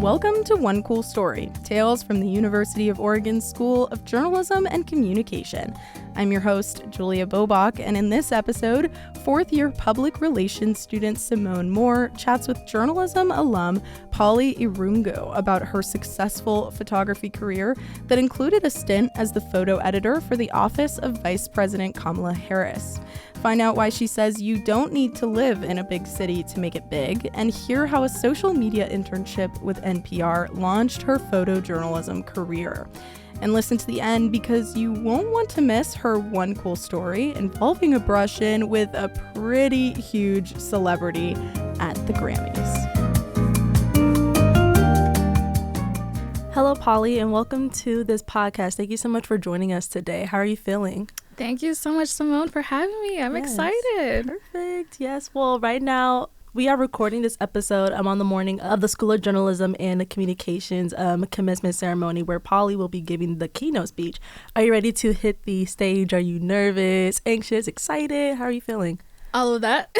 Welcome to One Cool Story, Tales from the University of Oregon School of Journalism and Communication. I'm your host, Julia Bobach, and in this episode, fourth-year public relations student Symone Moore chats with journalism alum Polly Irungu about her successful photography career that included a stint as the photo editor for the office of Vice President Kamala Harris. Find out why she says you don't need to live in a big city to make it big, and hear how a social media internship with NPR launched her photojournalism career. And listen to the end because you won't want to miss her one cool story involving a brush-in with a pretty huge celebrity at the Grammys. Hello, Polly, and welcome to this podcast. Thank you so much for joining us today. How are you feeling? Thank you so much, Symone, for having me. I'm excited. Perfect. Yes. Well, right now, we are recording this episode on the morning of the School of Journalism and Communications commencement ceremony where Polly will be giving the keynote speech. Are you ready to hit the stage? Are you nervous, anxious, excited? How are you feeling? All of that.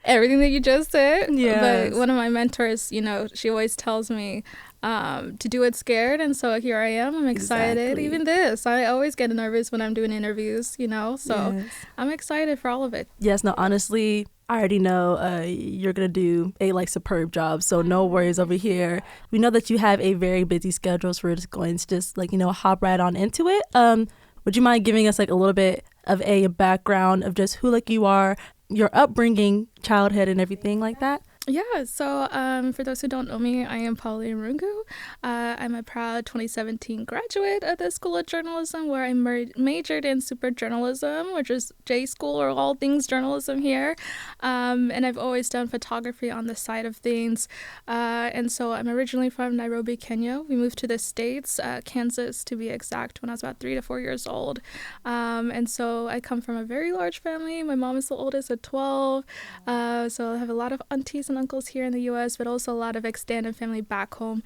Everything that you just said. Yes. But one of my mentors, she always tells me to do it scared. And so here I am. I'm excited. Exactly. Even this. I always get nervous when I'm doing interviews, so Yes. I'm excited for all of it. Yes. No, honestly, I already know you're going to do a superb job. So no worries over here. We know that you have a very busy schedule. So we're just going to hop right on into it. Would you mind giving us a little bit of a background of just who you are, your upbringing, childhood, and everything like that? Yeah, so for those who don't know me, I am Polly Irungu. I'm a proud 2017 graduate of the School of Journalism, where I majored in super journalism, which is J School, or all things journalism here. And I've always done photography on the side of things. And so I'm originally from Nairobi, Kenya. We moved to the States, Kansas to be exact, when I was about 3 to 4 years old. And so I come from a very large family. My mom is the oldest of 12. So I have a lot of aunties and uncles here in the U.S., but also a lot of extended family back home.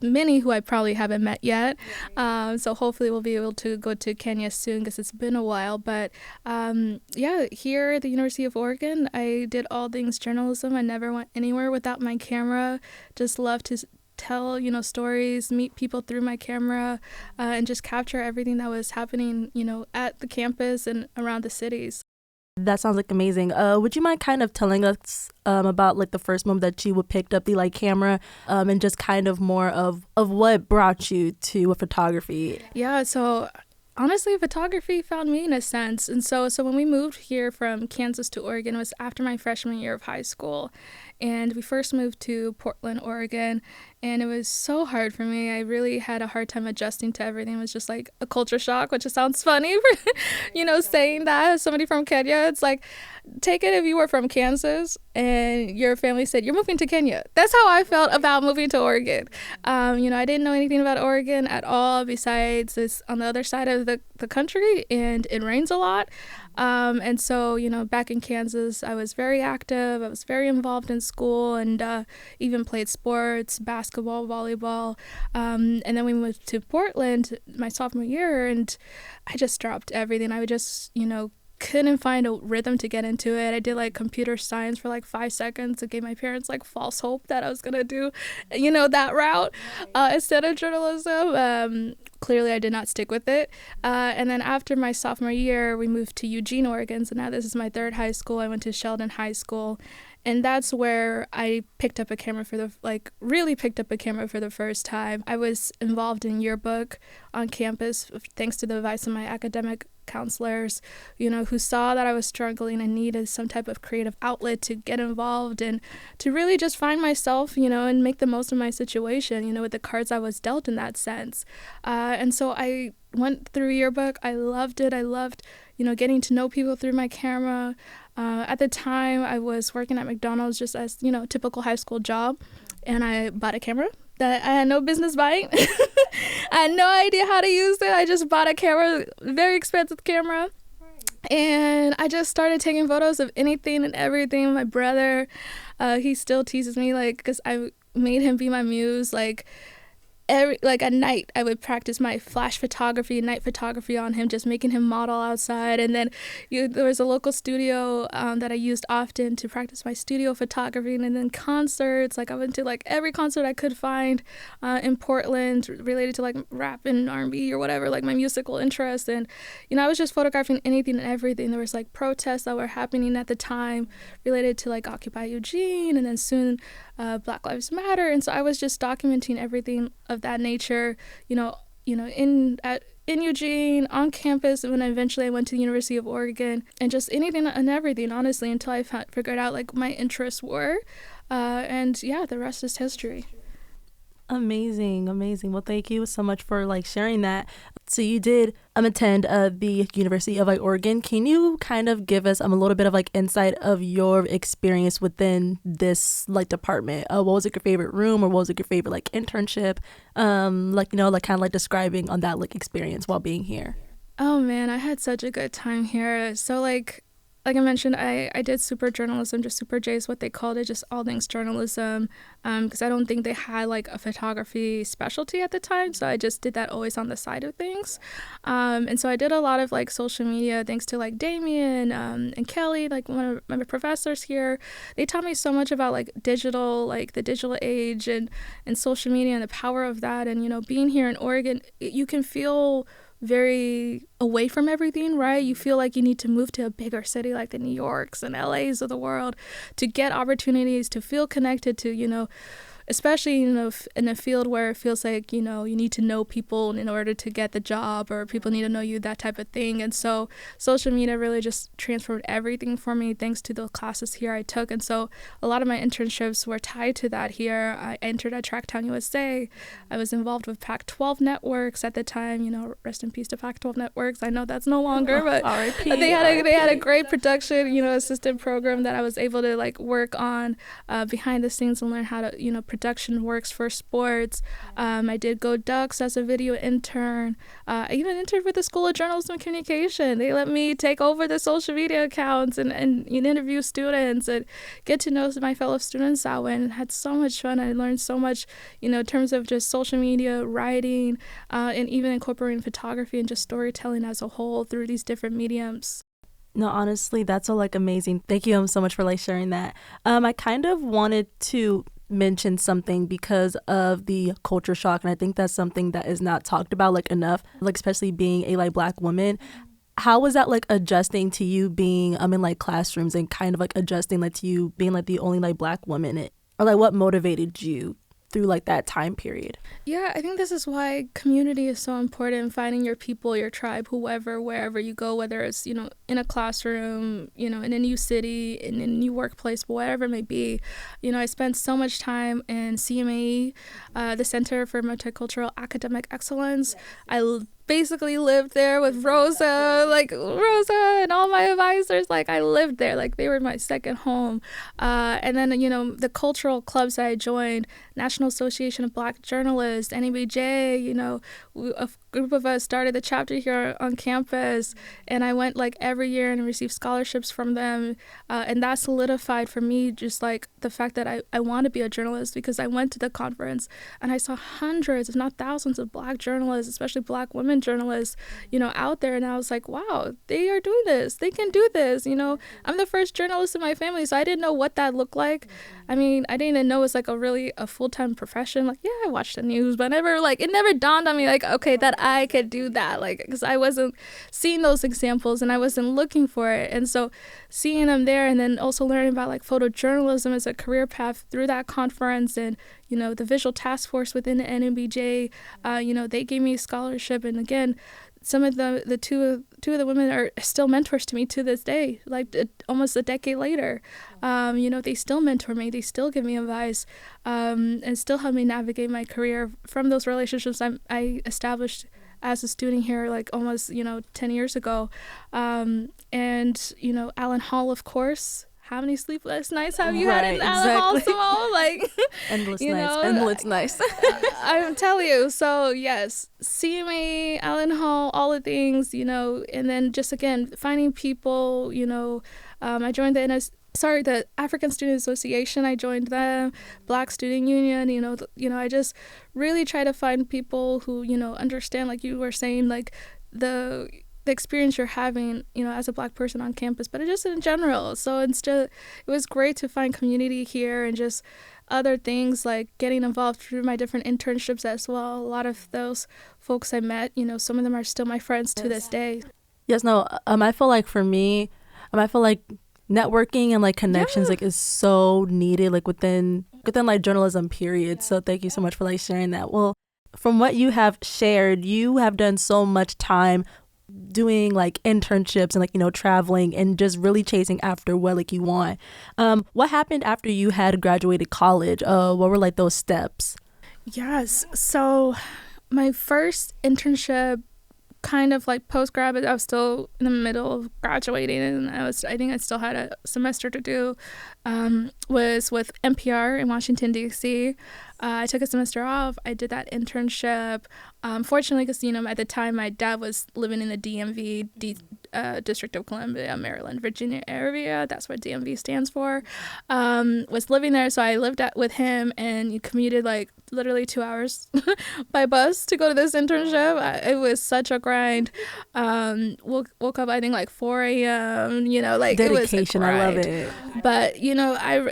Many who I probably haven't met yet. So hopefully we'll be able to go to Kenya soon because it's been a while. But here at the University of Oregon, I did all things journalism. I never went anywhere without my camera. Just love to tell, stories, meet people through my camera, and just capture everything that was happening, at the campus and around the cities. That sounds amazing. Would you mind kind of telling us about the first moment that you picked up the camera and just kind of more of what brought you to photography? Yeah, so honestly, photography found me in a sense. And so when we moved here from Kansas to Oregon, it was after my freshman year of high school. And we first moved to Portland, Oregon, and it was so hard for me. I really had a hard time adjusting to everything. It was just a culture shock, which sounds funny, saying that as somebody from Kenya. It's take it if you were from Kansas and your family said, you're moving to Kenya. That's how I felt about moving to Oregon. I didn't know anything about Oregon at all besides it's on the other side of the country and it rains a lot. And so, back in Kansas, I was very active. I was very involved in school and even played sports, basketball, volleyball. And then we moved to Portland my sophomore year, and I just dropped everything. I would just, couldn't find a rhythm to get into it. I did computer science for 5 seconds. It gave my parents false hope that I was gonna do, that route instead of journalism. Clearly, I did not stick with it. And then after my sophomore year, we moved to Eugene, Oregon. So now this is my third high school. I went to Sheldon High School. And that's where I picked up a camera really picked up a camera for the first time. I was involved in yearbook on campus thanks to the advice of my academic counselors, who saw that I was struggling and needed some type of creative outlet to get involved and to really just find myself, and make the most of my situation, with the cards I was dealt in that sense. And so I went through yearbook. I loved it. I loved, getting to know people through my camera. At the time, I was working at McDonald's just as, typical high school job. And I bought a camera that I had no business buying. I had no idea how to use it. I just bought a camera, very expensive camera. And I just started taking photos of anything and everything. My brother, he still teases me, because I made him be my muse, at night I would practice my flash photography, night photography on him, just making him model outside. And then there was a local studio that I used often to practice my studio photography. And then concerts, like I went to like every concert I could find in Portland related to like rap and R&B or whatever, like my musical interest. And I was just photographing anything and everything. There was like protests that were happening at the time related to like Occupy Eugene, and then soon Black Lives Matter. And so I was just documenting everything of that nature, in Eugene, on campus, and when eventually I went to the University of Oregon, and just anything and everything, honestly, until I figured out like my interests were. And yeah, the rest is history. Amazing. Well, thank you so much for like sharing that. So you did attend the University of Oregon. Can you kind of give us a little bit of like insight of your experience within this like department? What was like your favorite room, or what was like your favorite like internship? Like kind of like describing on that like experience while being here. Oh man, I had such a good time here. So like I mentioned, I did super journalism. Just Super J is what they called it, just all things journalism, because I don't think they had like a photography specialty at the time, so I just did that always on the side of things. And so I did a lot of like social media, thanks to like Damien and Kelly, like one of my professors here. They taught me so much about like digital, like the digital age and social media and the power of that. And being here in Oregon, you can feel very away from everything, right? You feel like you need to move to a bigger city like the New Yorks and LAs of the world to get opportunities, to feel connected to, especially, in a field where it feels like, you need to know people in order to get the job, or people need to know you, that type of thing. And so social media really just transformed everything for me, thanks to the classes here I took. And so a lot of my internships were tied to that here. I entered at Tracktown USA. I was involved with Pac-12 networks at the time, rest in peace to Pac-12 networks. I know that's no longer, but they had a great production, assistant program that I was able to like work on behind the scenes and learn how to, production works for sports. I did Go Ducks as a video intern. I even interned with the School of Journalism and Communication. They let me take over the social media accounts and interview students and get to know my fellow students that way, and had so much fun. I learned so much, in terms of just social media, writing, and even incorporating photography and just storytelling as a whole through these different mediums. No, honestly, that's so like amazing. Thank you so much for like sharing that. I kind of wanted to mention something because of the culture shock, and I think that's something that is not talked about like enough, like especially being a like Black woman. How was that like adjusting to you being in like classrooms and kind of like adjusting like to you being like the only like Black woman in it, or like what motivated you through like that time period? Yeah, I think this is why community is so important, finding your people, your tribe, whoever, wherever you go, whether it's, in a classroom, in a new city, in a new workplace, whatever it may be. I spent so much time in CMAE, the Center for Multicultural Academic Excellence. I basically lived there with Rosa and all my advisors. Like I lived there, like they were my second home. And then, the cultural clubs that I joined, National Association of Black Journalists, NEBJ, a group of us started the chapter here on campus, and I went like every year and received scholarships from them. And that solidified for me just like the fact that I want to be a journalist, because I went to the conference and I saw hundreds, if not thousands, of Black journalists, especially Black women journalists, out there. And I was like, wow, they are doing this. They can do this. I'm the first journalist in my family, so I didn't know what that looked like. I mean, I didn't even know it was like a full-time profession. Like, yeah, I watched the news, but it never dawned on me like, okay, that I could do that. Like, because I wasn't seeing those examples and I wasn't looking for it. And so seeing them there, and then also learning about like photojournalism as a career path through that conference, and the visual task force within the NMBJ, they gave me a scholarship. And again, some of the two of the women are still mentors to me to this day, like almost a decade later. They still mentor me, they still give me advice, and still help me navigate my career from those relationships I established as a student here, like almost 10 years ago. And Alan Hall, of course. How many sleepless nights have you had in Alan Hall, Symone? Like, endless nights. I'm telling you. So yes, CMA, Alan Hall, all the things, and then just again finding people. I joined the the African Student Association. I joined them, Black Student Union. I just really try to find people who understand, like you were saying, like the experience you're having, as a Black person on campus, but just in general. So it was great to find community here, and just other things like getting involved through my different internships as well. A lot of those folks I met, some of them are still my friends to this day. Yes, no, I feel like for me, I feel like networking and like connections like is so needed like within like journalism period. So thank you so much for like sharing that. Well, from what you have shared, you have done so much time doing like internships and like traveling and just really chasing after what like you want. What happened after you had graduated college? What were like those steps? Yes, so my first internship, kind of like post-grad, but I was still in the middle of graduating, and I think I still had a semester to do, was with NPR in Washington, D.C. I took a semester off. I did that internship. Fortunately, because, at the time my dad was living in the DMV, District of Columbia, Maryland, Virginia area. That's what DMV stands for. Was living there, so I lived with him, and you commuted like literally 2 hours by bus to go to this internship. It was such a grind. Woke up, I think, like 4 a.m., like dedication. It was a grind. I love it. But,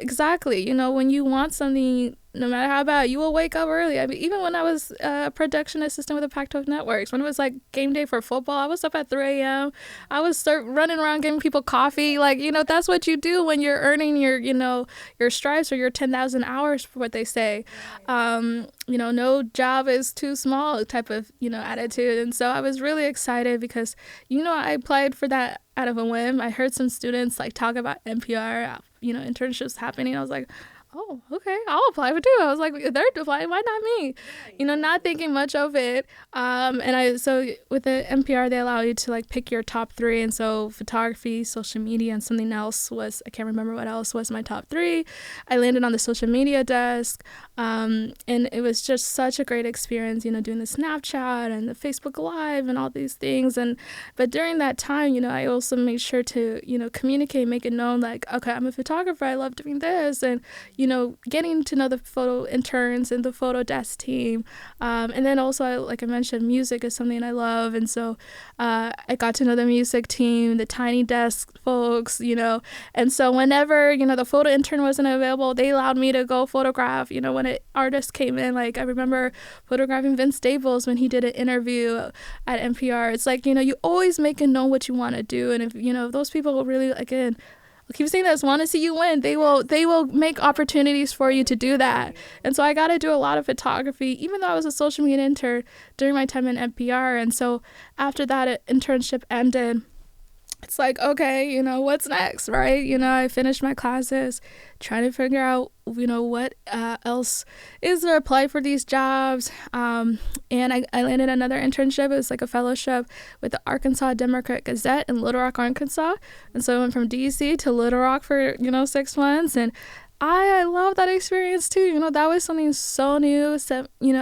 exactly, when you want something, no matter how bad, you will wake up early. I mean, even when I was a production assistant with the Pac-12 Networks, when it was like game day for football, I was up at 3 a.m. I was running around giving people coffee. Like, that's what you do when you're earning your, your stripes or your 10,000 hours, for what they say. No job is too small type of, attitude. And so I was really excited because, I applied for that out of a whim. I heard some students like talk about NPR, internships happening. I was like, oh, okay, I'll apply for too. I was like, they're applying, why not me? Not thinking much of it. So with the NPR, they allow you to like pick your top 3. And so photography, social media, and something else was, I can't remember what else was my top 3. I landed on the social media desk. And it was just such a great experience, doing the Snapchat and the Facebook Live and all these things. But during that time, I also made sure to, communicate, make it known, like, okay, I'm a photographer, I love doing this. And, getting to know the photo interns and the photo desk team. And then also, like I mentioned, music is something I love. And so I got to know the music team, the tiny desk folks, And so whenever, the photo intern wasn't available, they allowed me to go photograph, when an artist came in. Like, I remember photographing Vince Staples when he did an interview at NPR. It's like, you always make it known what you want to do. And if those people really, again, I keep saying this, want to see you win, they will make opportunities for you to do that. And so I got to do a lot of photography, even though I was a social media intern during my time in NPR. And so after that internship ended, it's like, okay, what's next, right? I finished my classes, trying to figure out, what else is there, apply for these jobs. And I landed another internship. It was like a fellowship with the Arkansas Democrat Gazette in Little Rock, Arkansas. And so I went from DC to Little Rock for, 6 months. And I love that experience too. That was something so new,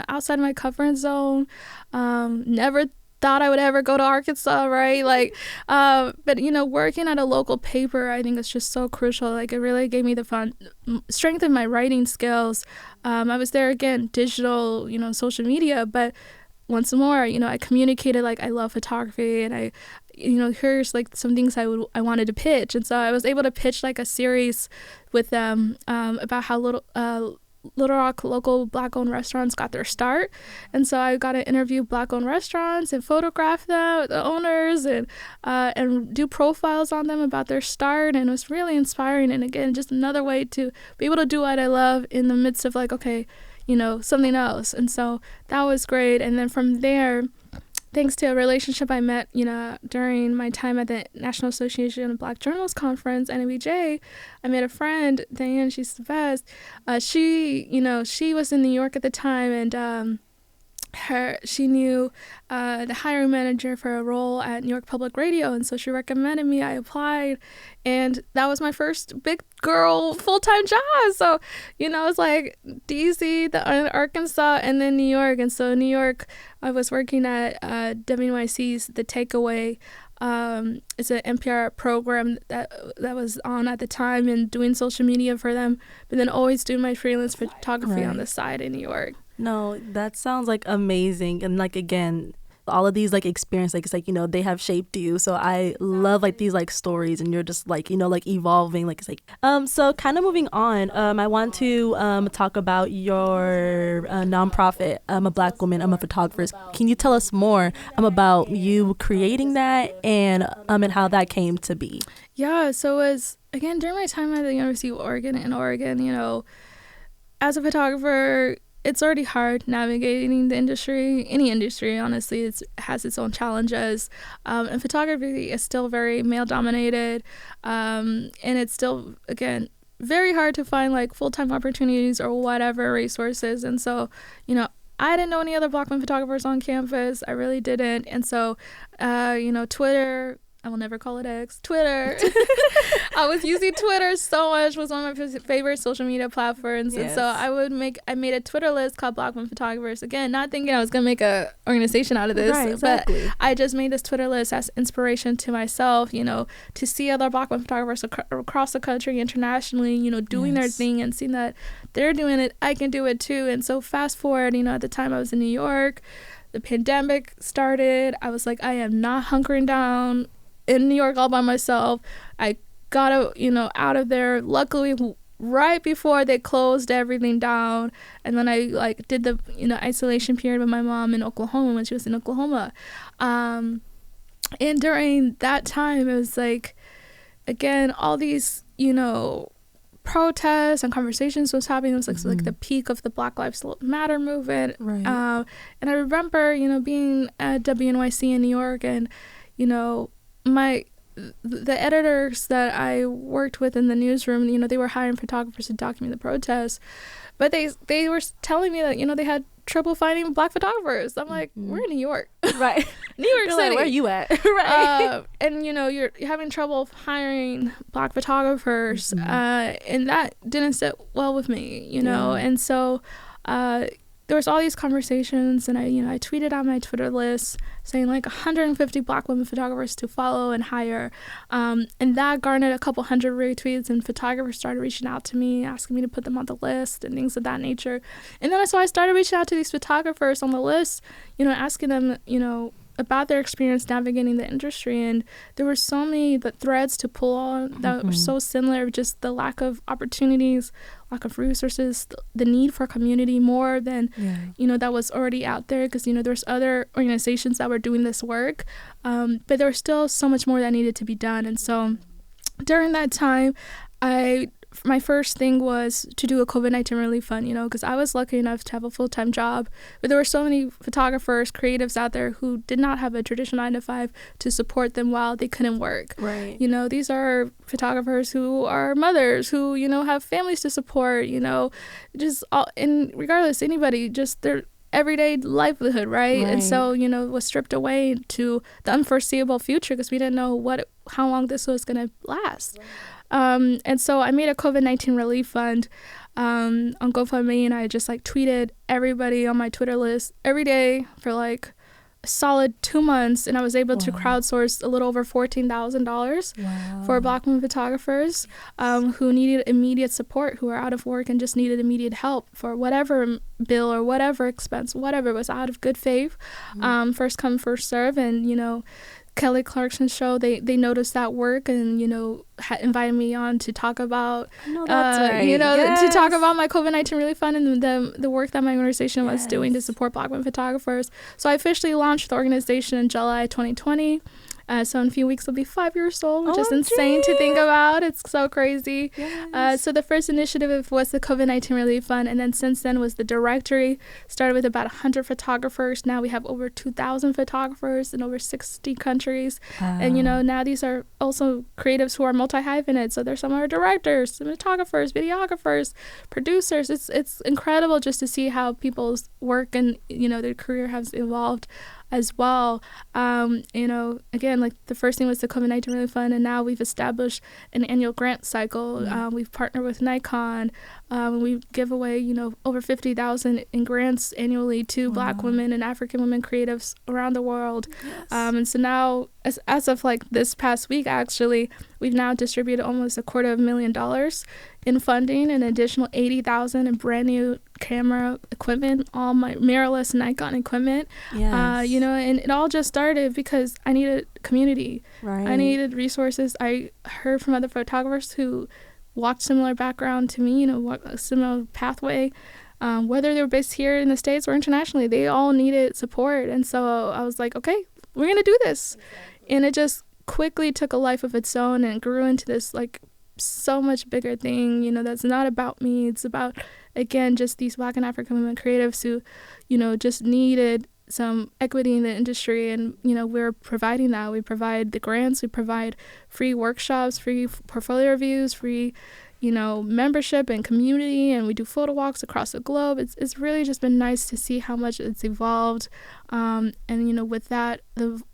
outside my comfort zone. Never thought I would ever go to Arkansas, right? Like, but working at a local paper, I think is just so crucial. Like, it really gave me the strength in my writing skills. I was there again, digital, social media, but once more, I communicated like I love photography, and I, here's like some things I wanted to pitch, and so I was able to pitch like a series with them about how Little Rock local Black-owned restaurants got their start. And so I got to interview Black-owned restaurants and photograph them, the owners, and do profiles on them about their start. And it was really inspiring. And again, just another way to be able to do what I love in the midst of like, okay, something else. And so that was great. And then from there, thanks to a relationship I met, during my time at the National Association of Black Journalists Conference, NABJ, I met a friend, Diane, she's the best. She was in New York at the time, and she knew the hiring manager for a role at New York Public Radio, and so she recommended me. I applied, and that was my first big girl full-time job. So it's like DC, the Arkansas, and then New York. And so New York, I was working at WNYC's The Takeaway It's an NPR program that was on at the time, and doing social media for them, but then always doing my freelance photography on the side in New York. No, that sounds like amazing. And like, again, all of these like experience, like, it's like, you know, they have shaped you. So I love like these like stories, and you're just like, you know, like evolving, like, it's like so kind of moving on, I want to talk about your nonprofit. I'm a Black woman, I'm a photographer. Can you tell us more about you creating that and how that came to be? Yeah, so it was, again, during my time at the University of Oregon in Oregon, you know, as a photographer, it's already hard navigating the industry. Any industry, honestly, it has its own challenges. And photography is still very male-dominated. And it's still, again, very hard to find, like, full-time opportunities or whatever resources. And so, you know, I didn't know any other Black women photographers on campus. I really didn't. And so, you know, Twitter... I will never call it X. Twitter. I was using Twitter so much. Was one of my favorite social media platforms. Yes. And so I made a Twitter list called Black Women Photographers. Again, not thinking I was going to make a organization out of this. Right, exactly. But I just made this Twitter list as inspiration to myself, you know, to see other Black women photographers across the country, internationally, you know, doing their thing, and seeing that they're doing it, I can do it too. And so fast forward, you know, at the time I was in New York, the pandemic started. I was like, I am not hunkering down in New York all by myself. I got out of there, luckily, right before they closed everything down. And then I like did the, you know, isolation period with my mom in Oklahoma when she was in Oklahoma. And during that time, it was like, again, all these, you know, protests and conversations was happening. It was like, like the peak of the Black Lives Matter movement. Right. And I remember, you know, being at WNYC in New York, and, you know, the editors that I worked with in the newsroom, you know, they were hiring photographers to document the protests, but they were telling me that, you know, they had trouble finding Black photographers. I'm like, we're in New York, right? New York City. Like, where are you at? Right. And you know, you're having trouble hiring Black photographers, and that didn't sit well with me, you know, and so there was all these conversations, and I tweeted on my Twitter list saying like 150 Black women photographers to follow and hire, and that garnered a couple hundred retweets, and photographers started reaching out to me, asking me to put them on the list and things of that nature. And then so I started reaching out to these photographers on the list, you know, asking them, you know, about their experience navigating the industry, and there were so many threads to pull on that were so similar, just the lack of opportunities, lack of resources, the need for community more than, you know, that was already out there, because, you know, there's other organizations that were doing this work, but there was still so much more that needed to be done. And so during that time, my first thing was to do a COVID-19 relief fund, you know, because I was lucky enough to have a full-time job, but there were so many photographers, creatives out there who did not have a traditional 9-to-5 to support them while they couldn't work. Right. You know, these are photographers who are mothers, who, you know, have families to support, you know, just and regardless, anybody, just their everyday livelihood, right? And so, you know, was stripped away to the unforeseeable future, because we didn't know how long this was going to last. Right. And so I made a COVID-19 relief fund on GoFundMe, and I just like tweeted everybody on my Twitter list every day for like a solid 2 months, and I was able to crowdsource a little over $14,000 for Black women photographers who needed immediate support, who were out of work and just needed immediate help for whatever bill or whatever expense, whatever was out of good faith. First come, first serve. And, you know, Kelly Clarkson's show, they noticed that work, and, you know, invited me on to talk about, to talk about my COVID-19 relief fund and the work that my organization was doing to support Black women photographers. So I officially launched the organization in July 2020. So in a few weeks, it'll be 5 years old, which is insane to think about. It's so crazy. Yes. So the first initiative was the COVID-19 Relief Fund, and then since then was the directory. Started with about 100 photographers. Now we have over 2,000 photographers in over 60 countries. Wow. And, you know, now these are also creatives who are multi-hyphenate. So there's some are directors, cinematographers, videographers, producers. It's incredible just to see how people's work and, you know, their career has evolved. as well. Again, like the first thing was the COVID-19 Relief Fund, and now we've established an annual grant cycle. We've partnered with Nikon. We give away, over 50,000 in grants annually to Black women and African women creatives around the world. Yes. And so now, as of like this past week, actually, we've now distributed almost $250,000 in funding, an additional 80,000 in brand new camera equipment, all my mirrorless Nikon equipment. Yes. And it all just started because I needed community. Right. I needed resources. I heard from other photographers who walked similar background to me, walked a similar pathway, whether they were based here in the States or internationally. They all needed support. And so I was like, okay, we're going to do this. Exactly. And it just quickly took a life of its own and grew into this like so much bigger thing, that's not about me. It's about, again, just these Black and African women creatives who, just needed some equity in the industry, and we're providing that. We provide the grants, we provide free workshops, free portfolio reviews, free membership and community, and we do photo walks across the globe. It's really just been nice to see how much it's evolved, and with that,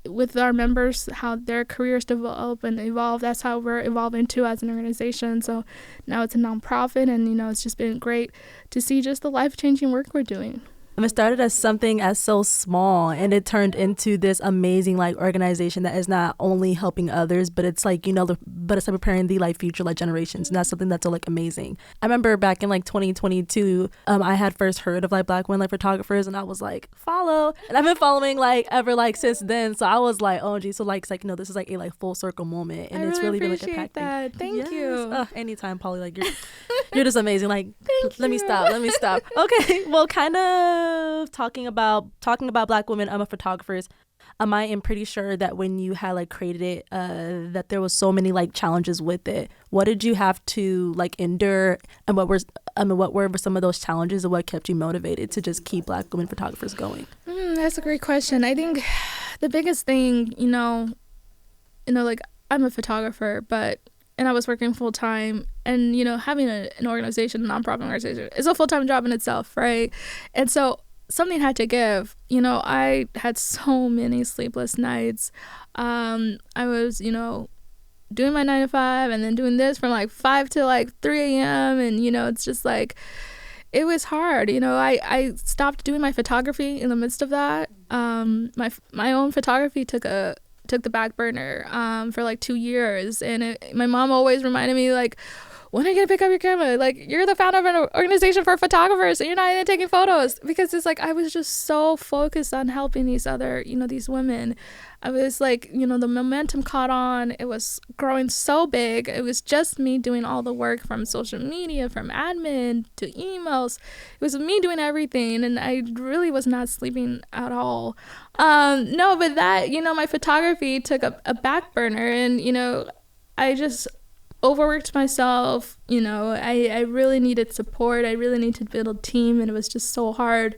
with our members, how their careers develop and evolve. That's how we're evolving too as an organization. So now it's a nonprofit, and it's just been great to see just the life-changing work we're doing. It started as something as so small, and it turned into this amazing like organization that is not only helping others, but it's like but it's like preparing the like future like generations, and that's something that's so like amazing. I remember back in like 2022, I had first heard of like Black women like photographers, and I was like follow, and I've been following like ever like since then. So I was like, oh gee, so like it's like this is like a like full circle moment, and it's really been like impacting. That. Thank you. Anytime, Polly, like you're just amazing. Like let me stop. Okay, well, kind of talking about Black women photographers, I am pretty sure that when you had like created it, that there was so many like challenges with it. What did you have to like endure, and what were some of those challenges, and what kept you motivated to just keep Black women photographers going? That's a great question. I think the biggest thing, like I'm a photographer, and I was working full time, and having an organization, a nonprofit organization, is a full time job in itself, right? And so something had to give. I had so many sleepless nights. I was, doing my 9 to 5, and then doing this from like 5 to like 3 a.m. And it's just like, it was hard. I stopped doing my photography in the midst of that. My own photography took the back burner for like 2 years, and my mom always reminded me like, when are you gonna pick up your camera? Like, you're the founder of an organization for photographers, and you're not even taking photos. Because it's like I was just so focused on helping these other these women. I was like, the momentum caught on. It was growing so big. It was just me doing all the work, from social media, from admin to emails. It was me doing everything, and I really was not sleeping at all. No, but that, my photography took a back burner, and, I just overworked myself. I really needed support. I really needed to build a team, and it was just so hard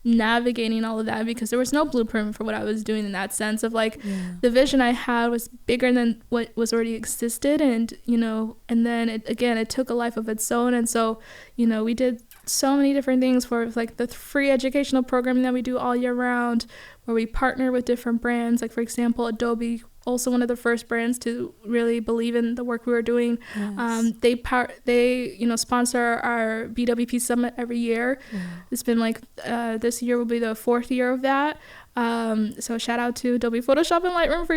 navigating all of that, because there was no blueprint for what I was doing in that sense of like, the vision I had was bigger than what was already existed, and and then it took a life of its own. And so we did so many different things, for like the free educational programming that we do all year round, where we partner with different brands, like for example Adobe, also one of the first brands to really believe in the work we were doing. Yes. They sponsor our BWP Summit every year. It's been like this year will be the 4th year of that. So shout out to Adobe Photoshop and Lightroom for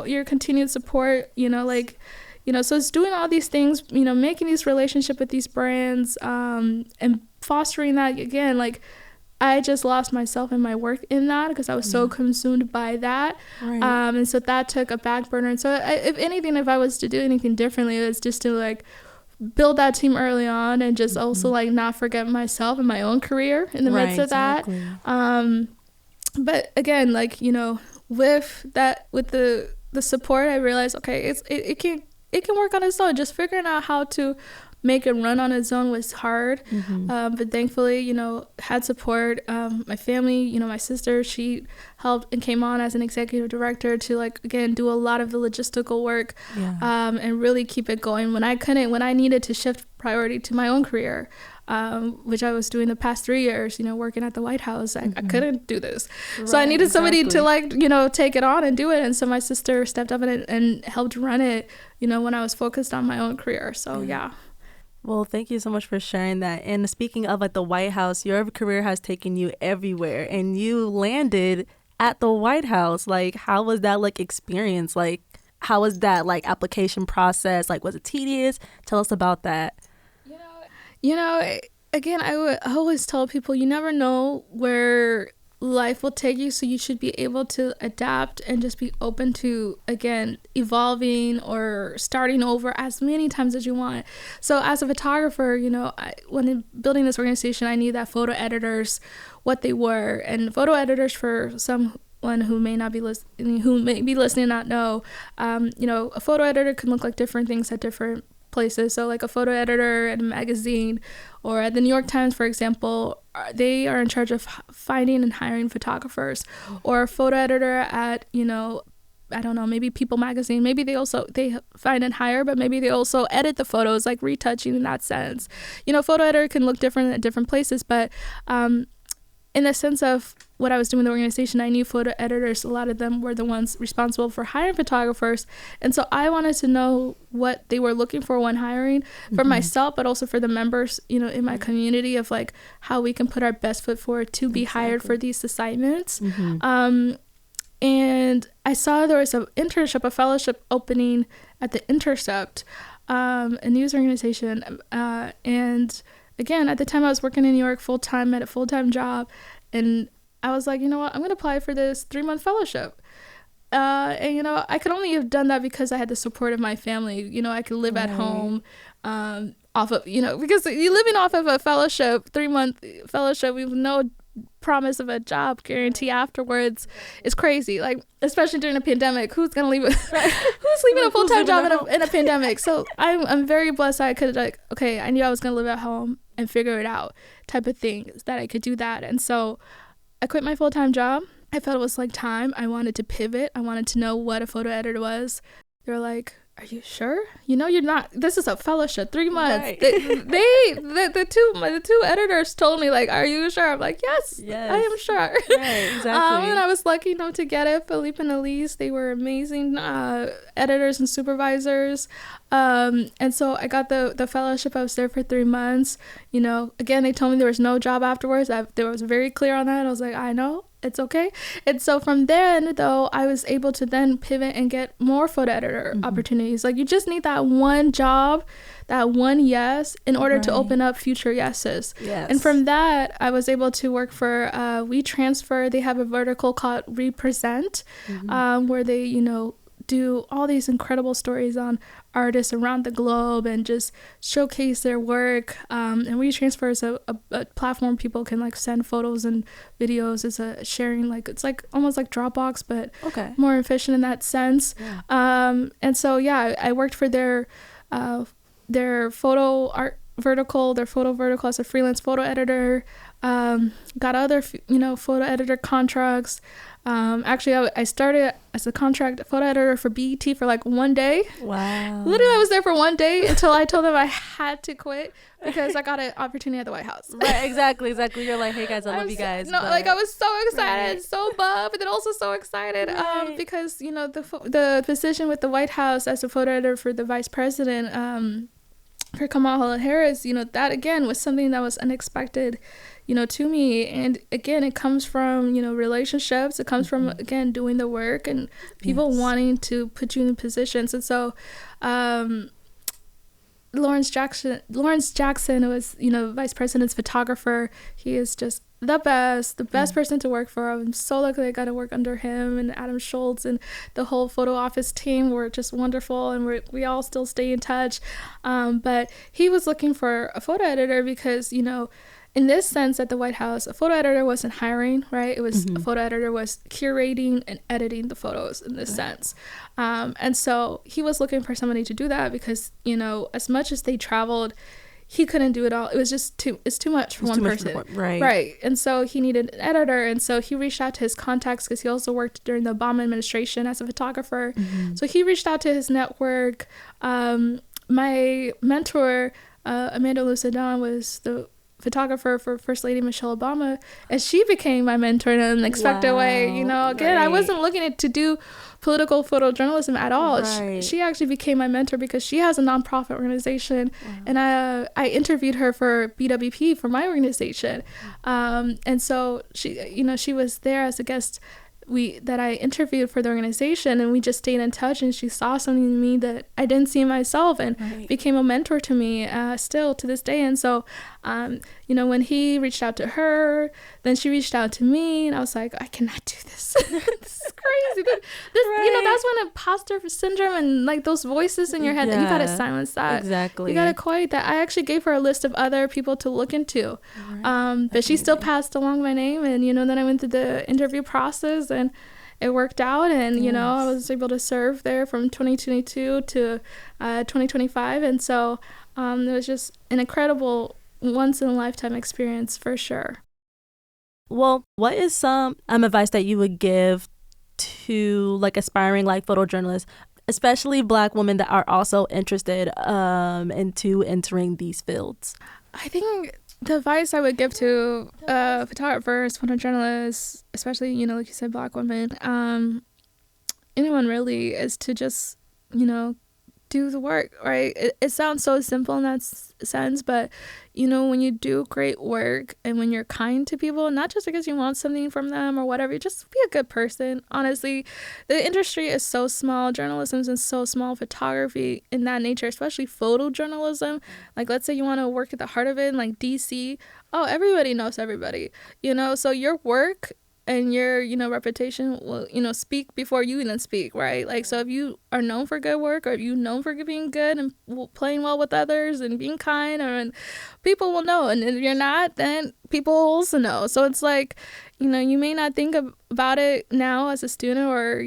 your continued support. So it's doing all these things, making these relationships with these brands, and fostering that. Again, like, I just lost myself in my work in that, because I was so consumed by that. Right. And so that took a back burner. And so if anything, if I was to do anything differently, it's just to like build that team early on, and just also like not forget myself and my own career in the midst of that. But again, like, with the support, I realized, okay, it can work on its own. Just figuring out how to make it run on its own was hard. But thankfully, you know, had support. My family, you know, my sister, she helped and came on as an executive director to, like, again, do a lot of the logistical work, and really keep it going when I needed to shift priority to my own career, which I was doing the past 3 years, you know, working at the White House. I couldn't do this. Right, so I needed somebody to, like, you know, take it on and do it. And so my sister stepped up and helped run it, you know, when I was focused on my own career. So, yeah. Well, thank you so much for sharing that. And speaking of, like, the White House, your career has taken you everywhere, and you landed at the White House. Like, how was that, like, experience? Like, how was that, like, application process? Like, was it tedious? Tell us about that. You know, again, I always tell people, you never know where life will take you, so you should be able to adapt and just be open to, again, evolving or starting over as many times as you want. So as a photographer, you know, when building this organization, I knew that photo editors, what they were, and photo editors, for someone who may not be listening, and not know, you know, a photo editor can look like different things at different places. So like a photo editor at a magazine or at the New York Times, for example, they are in charge of finding and hiring photographers. Or a photo editor at, you know, I don't know, maybe People magazine, maybe they find and hire, but maybe they also edit the photos, like retouching in that sense. You know, photo editor can look different at different places, but in the sense of what I was doing in the organization, I knew photo editors, a lot of them were the ones responsible for hiring photographers. And so I wanted to know what they were looking for when hiring for myself, but also for the members, you know, in my community, of like how we can put our best foot forward to be hired for these assignments. And I saw there was an internship, a fellowship opening at the Intercept, a news organization. And again, at the time I was working in New York full-time at a full-time job, and I was like, you know what, I'm going to apply for this 3-month fellowship. And, you know, I could only have done that because I had the support of my family. You know, I could live at home off of, you know, because you're living off of a fellowship, 3-month fellowship with no promise of a job guarantee afterwards is crazy. Like, especially during a pandemic, who's gonna leave who's leaving a full-time job in a pandemic? So I'm very blessed I could, like, okay, I knew I was gonna live at home and figure it out type of thing, that I could do that. And so I quit my full-time job. I felt it was like time. I wanted to pivot. I wanted to know what a photo editor was. They were like, are you sure? You know, you're not, this is a fellowship, 3 months. Right. The two editors told me, like, are you sure? I'm like, yes. I am sure. Right, exactly. And I was lucky enough to get it. Philippe and Elise, they were amazing editors and supervisors. And so I got the fellowship. I was there for 3 months. You know, again, they told me there was no job afterwards. They was very clear on that. I was like, I know. It's okay. And so from then, though, I was able to then pivot and get more photo editor opportunities. Like, you just need that one job, that one yes, in order to open up future yeses. Yes. And from that, I was able to work for WeTransfer. They have a vertical called Represent, where they, you know, do all these incredible stories on artists around the globe and just showcase their work. And WeTransfer is a platform people can, like, send photos and videos. It's a sharing, like, it's like almost like Dropbox, but more efficient in that sense. And so, yeah, I worked for their photo art vertical, their photo vertical as a freelance photo editor. Got other, you know, photo editor contracts. Actually, I started as a contract photo editor for BET for like 1 day. Wow. Literally, I was there for 1 day until I told them I had to quit because I got an opportunity at the White House. Right, exactly. You're like, hey guys, I love you guys. No, like, I was so excited, so bummed, but then also so excited because, you know, the position with the White House as a photo editor for the Vice President for Kamala Harris, you know, that again was something that was unexpected, you know, to me. And again, it comes from, you know, relationships. It comes from, again, doing the work and people wanting to put you in positions. And so Lawrence Jackson was, you know, Vice President's photographer. He is just the best person to work for. I'm so lucky I got to work under him and Adam Schultz, and the whole photo office team were just wonderful, and we all still stay in touch. But he was looking for a photo editor because, in this sense at the White House, a photo editor wasn't hiring, right? It was a photo editor was curating and editing the photos in this sense. And so he was looking for somebody to do that because, as much as they traveled, he couldn't do it all. It was just too much for one person. Right. And so he needed an editor. And so he reached out to his contacts because he also worked during the Obama administration as a photographer. So he reached out to his network. My mentor, Amanda Lucidon, was the photographer for First Lady Michelle Obama, and she became my mentor in an unexpected way. Again, I wasn't looking to do political photojournalism at all. She actually became my mentor because she has a nonprofit organization, and I interviewed her for BWP for my organization, and so she was there as a guest that I interviewed for the organization, and we just stayed in touch, and she saw something in me that I didn't see in myself, and became a mentor to me still to this day. And so when he reached out to her, then she reached out to me, and I was like, I cannot do this. This is crazy. That's when imposter syndrome and like those voices in your head, you gotta silence that. Exactly. You gotta quiet that. I actually gave her a list of other people to look into, but she still passed along my name, and then I went through the interview process, and it worked out, and I was able to serve there from 2022 to 2025, and so it was just an incredible once-in-a-lifetime experience for sure. Well, what is some advice that you would give to like aspiring like photojournalists, especially Black women that are also interested into entering these fields? I think the advice I would give to photographers, photojournalists, especially, like you said, Black women, anyone really, is to just, do the work, right? It sounds so simple in that sense, but, when you do great work and when you're kind to people, not just because you want something from them or whatever, just be a good person. Honestly, the industry is so small. Journalism is so small. Photography in that nature, especially photojournalism. Like, let's say you want to work at the heart of it, like DC. Oh, everybody knows everybody, so your work and your, reputation will, speak before you even speak, right? Like, so if you are known for good work, or if you're known for being good and playing well with others and being kind, and people will know. And if you're not, then people also know. So it's like, you may not think about it now as a student or,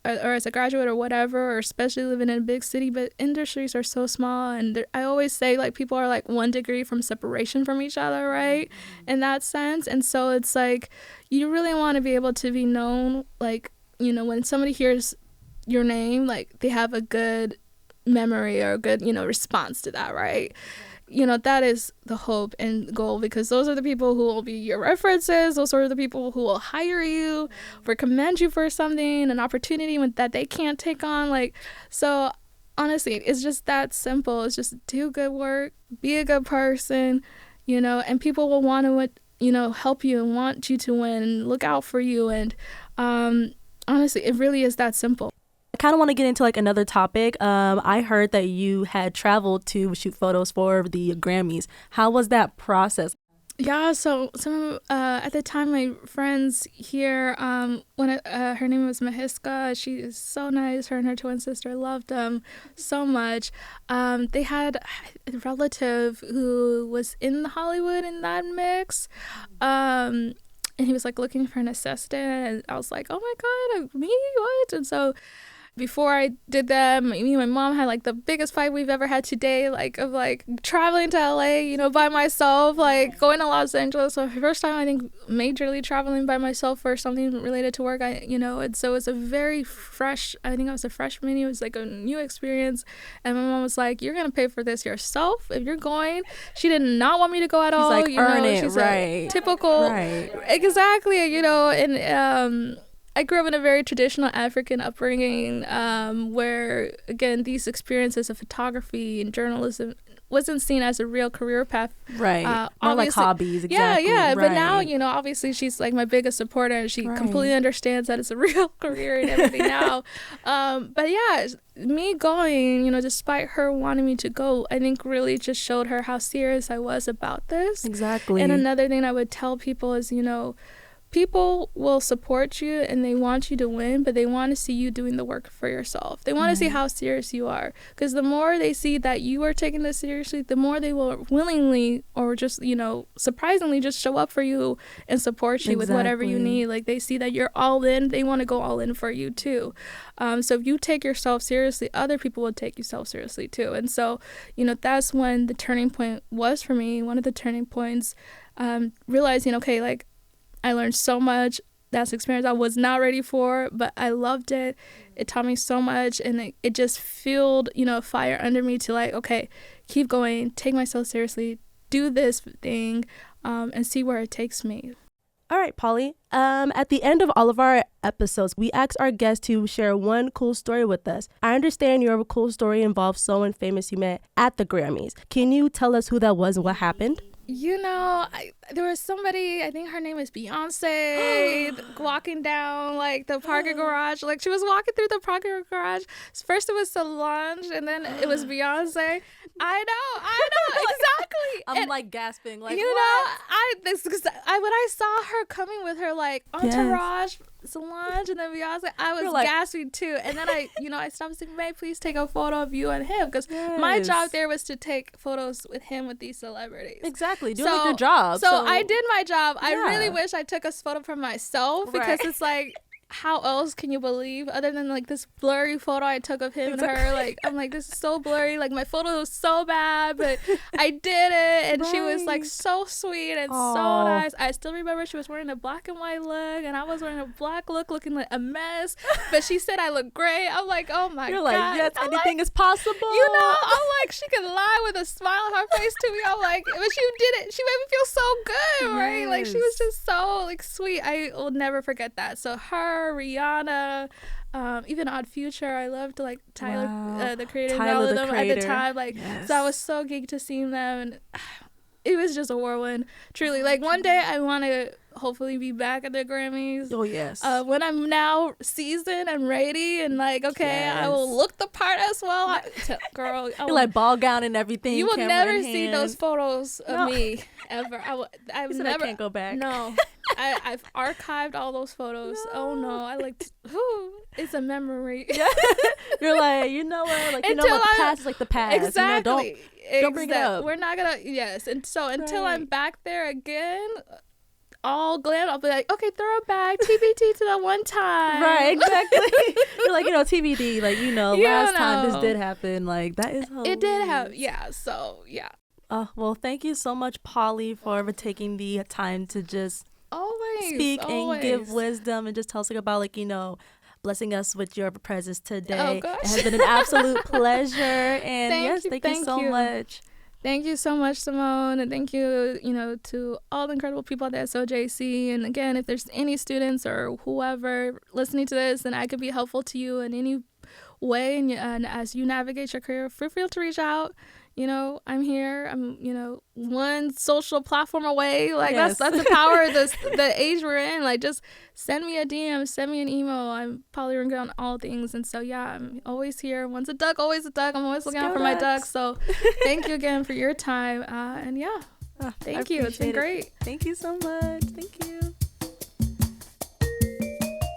or as a graduate or whatever, or especially living in a big city, but industries are so small. And I always say, like, people are like 1 degree from separation from each other, right? In that sense. And so it's like, you really want to be able to be known, like, when somebody hears your name, like, they have a good memory or a good, response to that, right? That is the hope and goal, because those are the people who will be your references. Those are the people who will hire you, recommend you for something, an opportunity that they can't take on. Like, so honestly, it's just that simple. It's just do good work, be a good person, and people will want to, help you and want you to win and look out for you. And honestly, it really is that simple. I kind of want to get into like another topic. I heard that you had traveled to shoot photos for the Grammys. How was that process? Yeah, so some at the time, my friends here, her name was Mahiska. She is so nice. Her and her twin sister loved them so much. They had a relative who was in Hollywood in that mix. And he was like looking for an assistant, and I was like, oh my God, me? What? And so before I did that, me and my mom had like the biggest fight we've ever had today, of traveling to LA, by myself, going to Los Angeles. So first time I think majorly traveling by myself for something related to work, and so it's a very fresh, I think I was a freshman, it was like a new experience. And my mom was like, you're going to pay for this yourself if you're going. She did not want me to go at all. She's like, earn it, she's right. Typical. Right. Exactly, and I grew up in a very traditional African upbringing, where, again, these experiences of photography and journalism wasn't seen as a real career path. Right. More like hobbies. Exactly. Yeah. Right. But now, obviously she's like my biggest supporter, and she completely understands that it's a real career and everything now. But yeah, me going, despite her wanting me to go, I think really just showed her how serious I was about this. Exactly. And another thing I would tell people is, people will support you and they want you to win, but they want to see you doing the work for yourself. They want to see how serious you are, because the more they see that you are taking this seriously, the more they will willingly or just, surprisingly just show up for you and support you with whatever you need. Like, they see that you're all in, they want to go all in for you too. So if you take yourself seriously, other people will take yourself seriously too. And so, that's when the turning point was for me. One of the turning points, realizing, okay, like, I learned so much. That's an experience I was not ready for, but I loved it. It taught me so much, and it just fueled, a fire under me to like, okay, keep going, take myself seriously, do this thing, and see where it takes me. All right, Polly. At the end of all of our episodes, we ask our guests to share one cool story with us. I understand your cool story involves someone famous you met at the Grammys. Can you tell us who that was and what happened? There was somebody, I think her name is Beyonce, walking down like the parking garage. Like, she was walking through the parking garage. First it was Solange, and then it was Beyonce. I know, exactly. I'm like gasping, like, when I saw her coming with her like entourage, Solange, and then Beyonce, I was gasping too. And then I stopped and said, "May I please take a photo of you and him?" Because my job there was to take photos with him with these celebrities. Exactly, doing your job. So I did my job. I really wish I took a photo for myself, because it's like, how else can you believe other than like this blurry photo I took of him and her? Like, I'm like, this is so blurry. Like, my photo was so bad, but I did it, and she was like so sweet and so nice. I still remember she was wearing a black and white look, and I was wearing a black look, looking like a mess. But she said I look great. I'm like, oh my You're God. You're like, yes, anything is possible. I'm like, she can lie with a smile on her face to me. I'm like, but she did it. She made me feel so good, right? Like, she was just so like sweet. I will never forget that. So her, Rihanna, even Odd Future, I loved like Tyler, the creator, Tyler, them at the time. Like, so I was so geeked to see them, and it was just a whirlwind. Truly, like, one day I want to hopefully be back at the Grammys. Oh yes. When I'm now seasoned and ready, and like, okay, I will look the part as well. Girl, you're like ball gown and everything. You will never see those photos of me ever. I've never. I can't go back. No. I've archived all those photos. No. Oh no, I like. It's a memory. You're like, you know what? Like, what the past is like the past. Exactly. Don't bring it up. We're not gonna. Yes, and so until I'm back there again, all glam, I'll be like, okay, throw it back, TBT to that one time. Right, exactly. You're like, TBD, like, last time this did happen, like, that is hilarious. It did happen, yeah. So yeah. Well, thank you so much, Polly, for taking the time to just speak and give wisdom and just tell us about, like, blessing us with your presence today. Oh, gosh. It has been an absolute pleasure. And thank you so much. Thank you so much, Symone, and thank you, to all the incredible people at the SOJC. And again, if there's any students or whoever listening to this, and I could be helpful to you in any way, and as you navigate your career, feel free to reach out. I'm here. I'm, one social platform away. Like, that's the power of the age we're in. Like, just send me a DM, send me an email. I'm Polly Irungu on all things. And so, yeah, I'm always here. Once a duck, always a duck. I'm always looking out for my ducks. So thank you again for your time. And yeah, thank you. It's been great. Thank you so much. Thank you.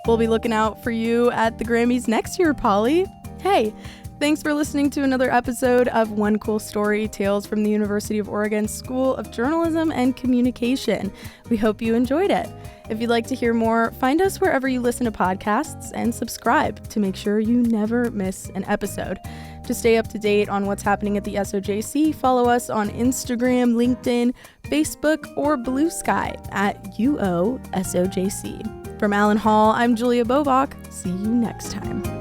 We'll be looking out for you at the Grammys next year, Polly. Hey, thanks for listening to another episode of One Cool Story, Tales from the University of Oregon School of Journalism and Communication. We hope you enjoyed it. If you'd like to hear more, find us wherever you listen to podcasts and subscribe to make sure you never miss an episode. To stay up to date on what's happening at the SOJC, follow us on Instagram, LinkedIn, Facebook, or Blue Sky at UOSOJC. From Allen Hall, I'm Julia Bobach. See you next time.